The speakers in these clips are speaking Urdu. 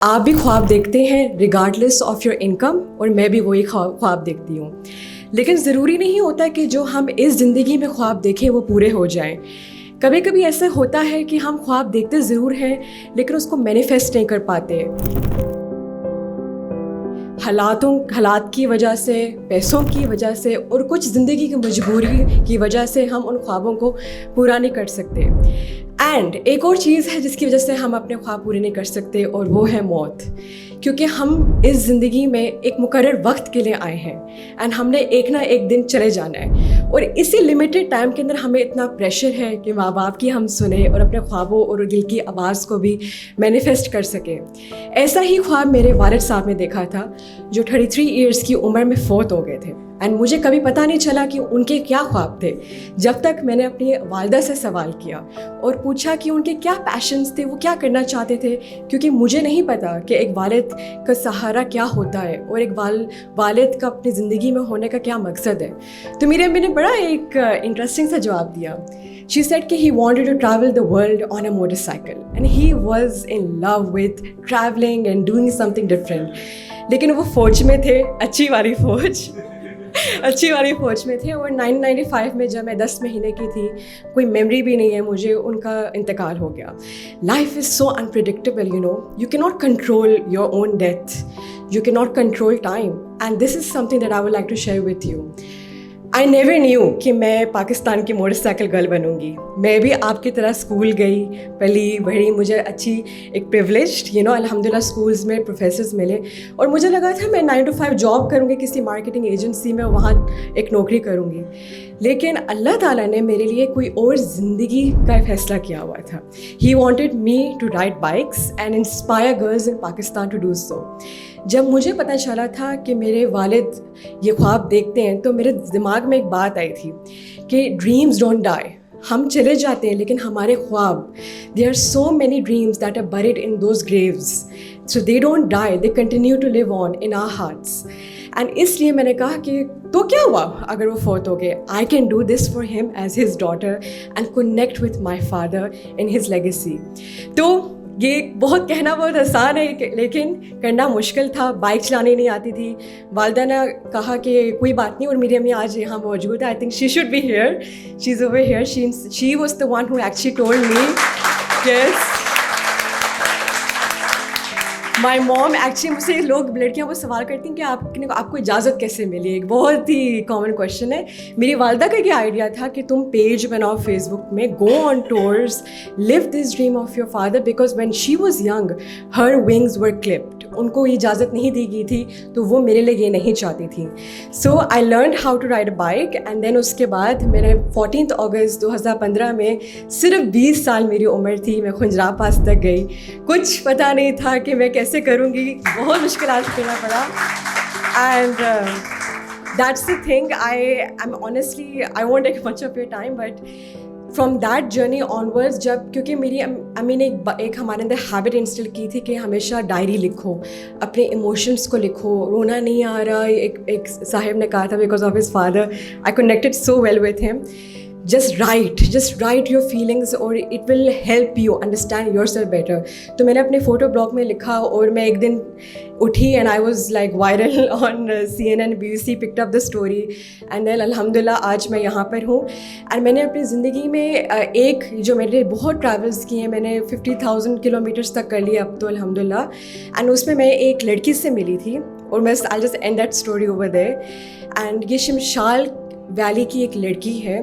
آپ بھی خواب دیکھتے ہیں ریگارڈلیس آف یور انکم، اور میں بھی وہی خواب دیکھتی ہوں، لیکن ضروری نہیں ہوتا کہ جو ہم اس زندگی میں خواب دیکھیں وہ پورے ہو جائیں۔ کبھی کبھی ایسا ہوتا ہے کہ ہم خواب دیکھتے ضرور ہیں لیکن اس کو مینیفیسٹ نہیں کر پاتے، حالات کی وجہ سے، پیسوں کی وجہ سے، اور کچھ زندگی کی مجبوری کی وجہ سے ہم ان خوابوں کو پورا نہیں کر سکتے۔ اینڈ ایک اور چیز ہے جس کی وجہ سے ہم اپنے خواب پورے نہیں کر سکتے، اور وہ ہے موت، کیونکہ ہم اس زندگی میں ایک مقرر وقت کے لیے آئے ہیں اینڈ ہم نے ایک نہ ایک دن چلے جانا ہے، اور اسی لمیٹڈ ٹائم کے اندر ہمیں اتنا پریشر ہے کہ ماں باپ کی ہم سنیں اور اپنے خوابوں اور دل کی آواز کو بھی مینیفیسٹ کر سکیں۔ ایسا ہی خواب میرے والد صاحب نے دیکھا تھا جو 33 ایئرس کی عمر میں فوت ہو گئے تھے، اینڈ مجھے کبھی پتہ نہیں چلا کہ ان کے کیا خواب تھے جب تک میں نے اپنی والدہ سے سوال کیا اور پوچھا کہ ان کے کیا پیشنز تھے، وہ کیا کرنا چاہتے تھے، کیونکہ مجھے نہیں پتا کہ ایک والد کا سہارا کیا ہوتا ہے اور ایک والد کا اپنی زندگی میں ہونے کا کیا مقصد ہے۔ تو میرے امی نے بڑا ایک انٹرسٹنگ سا جواب دیا۔ She said کہ he wanted to travel the world on a motorcycle and he was in love with traveling and doing something different۔ لیکن وہ فوج میں تھے، اچھی والی فوج میں تھے، اور 1995 میں جب میں 10 مہینے کی تھی، کوئی میموری بھی نہیں ہے مجھے، ان کا انتقال ہو گیا۔ Life is so unpredictable, you cannot control your own death, you cannot control time, and this is something that I would like to share with you۔ I never knew کہ میں پاکستان کی موٹر سائیکل گرل بنوں گی۔ میں بھی آپ کی طرح اسکول گئی، پلی بڑھی، مجھے اچھی ایک پریولیجڈ الحمدللہ اسکولز میں پروفیسرز ملے، اور مجھے لگا تھا میں 9 to 5 جاب کروں گی کسی مارکیٹنگ ایجنسی میں، وہاں ایک نوکری کروں گی، لیکن اللہ تعالیٰ نے میرے لیے کوئی اور زندگی کا فیصلہ کیا ہوا تھا۔ He wanted me to ride bikes and inspire girls in Pakistan to do so۔ جب مجھے پتہ چلا تھا کہ میرے والد یہ خواب دیکھتے ہیں تو میرے دماغ میں ایک بات آئی تھی کہ ڈریمز ڈونٹ ڈائی۔ ہم چلے جاتے ہیں لیکن ہمارے خواب، there are so many dreams that are buried in those graves, so they don't die, they continue to live on in our hearts۔ And اس لیے میں نے کہا کہ تو کیا ہوا اگر وہ فوت ہو گئے، I can do this for him as his daughter and connect with my father in his legacy. تو یہ بہت کہنا بہت آسان ہے لیکن کرنا مشکل تھا۔ بائک چلانی نہیں آتی تھی، والدہ نے کہا کہ کوئی بات نہیں، اور میری امی آج یہاں موجود ہے، I think she should be here, she is over here, she was the one who actually told me yes. My mom actually, مجھ سے لوگ لڑکیوں کو سوال کرتی ہیں کہ آپ کو اجازت کیسے ملی، ایک بہت ہی کامن کویشچن ہے۔ میری والدہ کا یہ آئیڈیا تھا کہ تم پیج بناؤ فیس بک میں، go on tours, leave this dream of your father, because when she was young her wings were clipped, ان کو اجازت نہیں دی گئی تھی تو وہ میرے لیے یہ نہیں چاہتی تھی۔ So I learned how to ride a bike, and then اس کے بعد میں نے 14 اگست 2015 میں، صرف 20 سال میری عمر تھی، میں کھنجرا پاس تک گئی، کچھ پتہ نہیں تھا کہ میں کیسے کروں گی، بہت مشکلات کرنا پڑا، and that's the thing. I'm honestly, I won't take much of your time, but from that journey onwards, جب کیونکہ میری امی نے ایک ہمارے اندر ہیبٹ انسٹل کی تھی کہ ہمیشہ ڈائری لکھو، اپنے ایموشنس کو لکھو، رونا نہیں آ رہا، ایک صاحب نے کہا تھا because of his father, I connected so well with him, just write your feelings اور it will help you understand yourself better۔ تو میں نے اپنے فوٹو بلاگ میں لکھا، اور میں ایک دن اٹھی and I was like viral on CNN BBC، picked up the story and then الحمدللہ آج میں یہاں پر ہوں۔ اینڈ میں نے اپنی زندگی میں ایک جو میرے بہت ٹریولس کیے ہیں، میں نے 50,000 کلومیٹرس تک کر لیے اب تو الحمدللہ، اینڈ اس میں میں ایک لڑکی سے ملی تھی، اور میں I'll just end that story over there۔ And یہ شمشال ویلی کی ایک لڑکی ہے،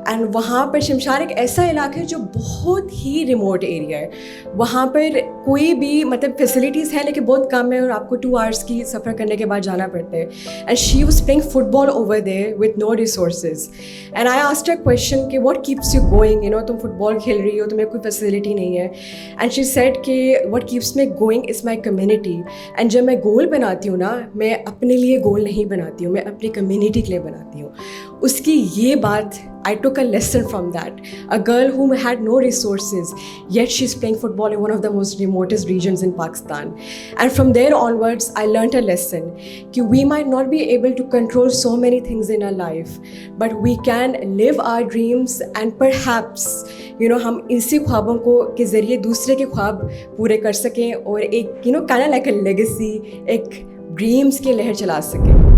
اینڈ وہاں پر شمشال ایک ایسا علاقہ ہے جو بہت ہی ریموٹ ایریا ہے، وہاں پر کوئی بھی فیسلٹیز ہیں لیکن بہت کم ہے، اور آپ کو 2 hours کی سفر کرنے کے بعد جانا پڑتا ہے۔ And she was playing football over there with no resources, and I asked a question کہ واٹ کیپس یو گوئنگ، تم فٹ بال کھیل رہی ہو، تمہیں کوئی فیسلٹی نہیں ہے، اینڈ شی سیڈ کہ what keeps me going is my community. And جب میں گول بناتی ہوں نا، میں اپنے لیے گول نہیں بناتی ہوں، میں اپنی کمیونٹی کے لیے بناتی ہوں۔ اس کی یہ بات، I took a lesson from that. A girl who had no resources, yet she's playing football in one of the most remotest regions in Pakistan. And from there onwards, I learnt a lesson that we might not be able to control so many things in our life, but we can live our dreams and perhaps ہم اسی خوابوں کو کے ذریعے دوسرے کے خواب پورے کر سکیں اور ایک کائنڈ لائک اے لیگیسی، ایک ڈریمز کی لہر چلا سکیں.